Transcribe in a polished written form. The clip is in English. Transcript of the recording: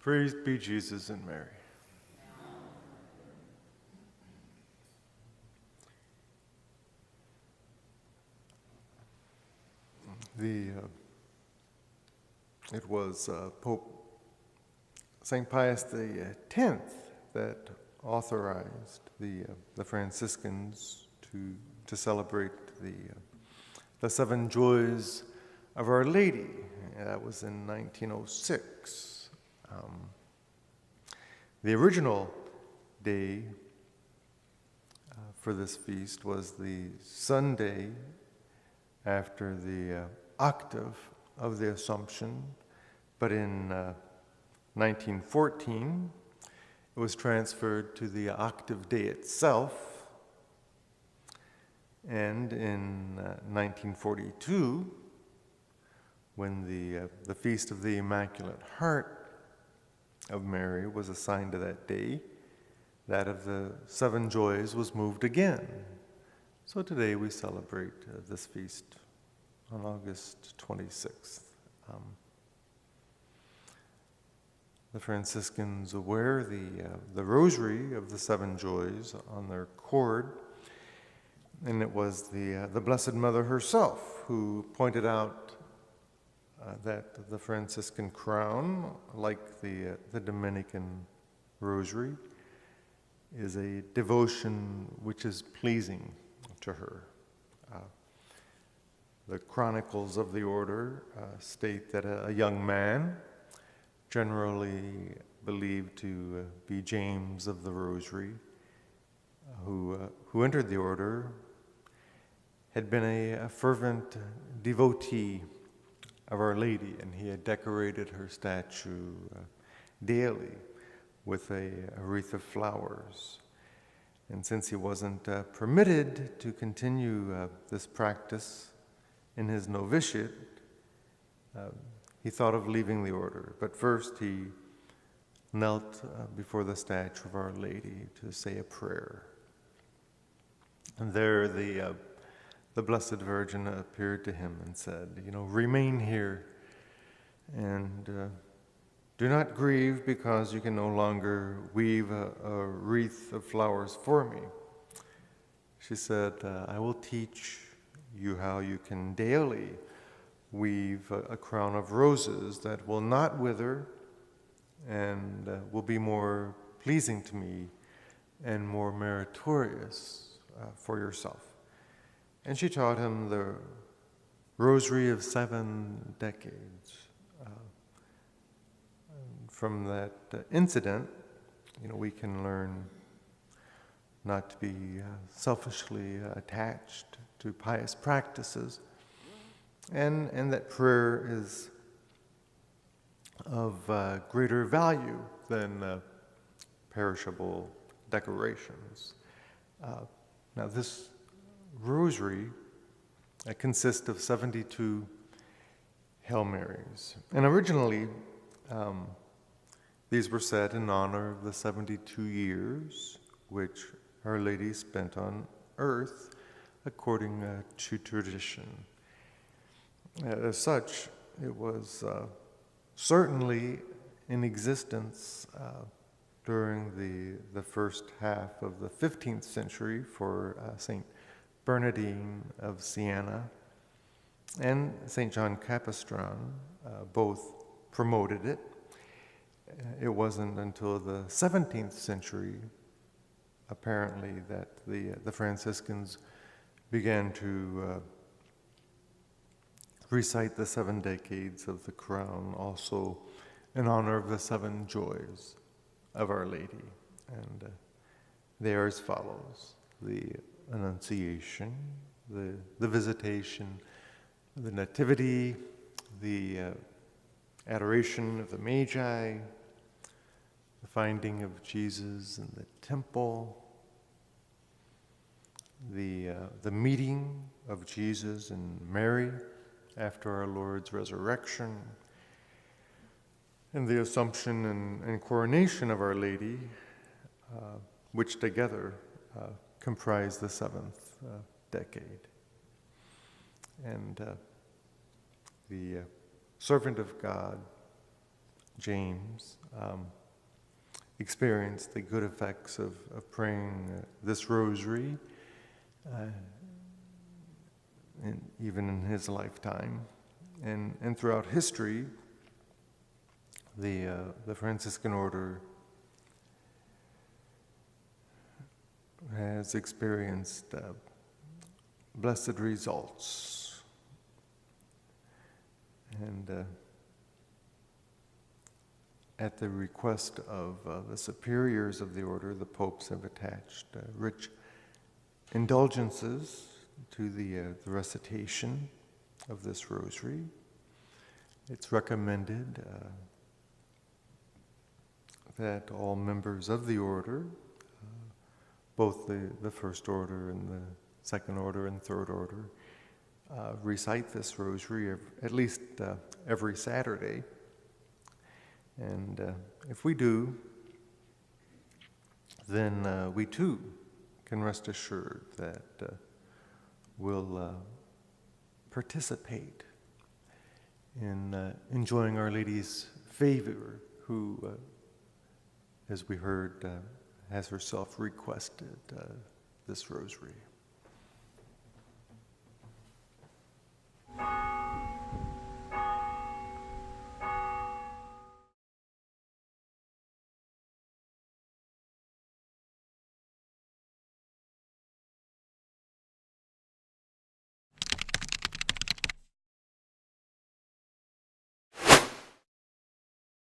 Praised be Jesus and Mary. It was Pope St. Pius X that authorized the Franciscans to celebrate the seven joys of Our Lady. That was in 1906. The original day for this feast was the Sunday after the octave of the Assumption, but in 1914 it was transferred to the octave day itself, and in 1942, when the Feast of the Immaculate Heart of Mary was assigned to that day, that of the seven joys was moved again. So today we celebrate this feast on August 26th. The Franciscans wear the Rosary of the seven joys on their cord, and it was the Blessed Mother herself who pointed out that the Franciscan Crown, like the Dominican Rosary, is a devotion which is pleasing to her. The chronicles of the order state that a young man, generally believed to be James of the Rosary, who entered the order, had been a fervent devotee of Our Lady, and he had decorated her statue daily with a wreath of flowers. And since he wasn't permitted to continue this practice in his novitiate, he thought of leaving the order. But first he knelt before the statue of Our Lady to say a prayer. And there the Blessed Virgin appeared to him and said, remain here and do not grieve because you can no longer weave a wreath of flowers for me. She said, I will teach you how you can daily weave a crown of roses that will not wither and will be more pleasing to me and more meritorious for yourself. And she taught him the Rosary of 7 decades. From that incident, we can learn not to be selfishly attached to pious practices, and that prayer is of greater value than perishable decorations. Now this Rosary consists of 72 Hail Marys, and originally these were said in honor of the 72 years which Our Lady spent on earth according to tradition. As such, it was certainly in existence during the first half of the 15th century for St. Bernardine of Siena and St. John Capistran both promoted it. It wasn't until the 17th century, apparently, that the Franciscans began to recite the 7 decades of the crown, also in honor of the 7 joys of Our Lady. And they are as follows: the Annunciation, the Visitation, the Nativity, the Adoration of the Magi, the Finding of Jesus in the Temple, the Meeting of Jesus and Mary after our Lord's resurrection, and the Assumption and Coronation of Our Lady, which together comprise the 7th decade. And the servant of God James, experienced the good effects of praying this rosary, even in his lifetime. And throughout history, the Franciscan order has experienced blessed results. And at the request of the superiors of the order, the popes have attached rich indulgences to the recitation of this rosary. It's recommended that all members of the order, both the first order and the second order and third order, recite this rosary at least every Saturday. And if we do, then we too can rest assured that we'll participate in enjoying Our Lady's favor, who, as we heard, has herself requested this rosary.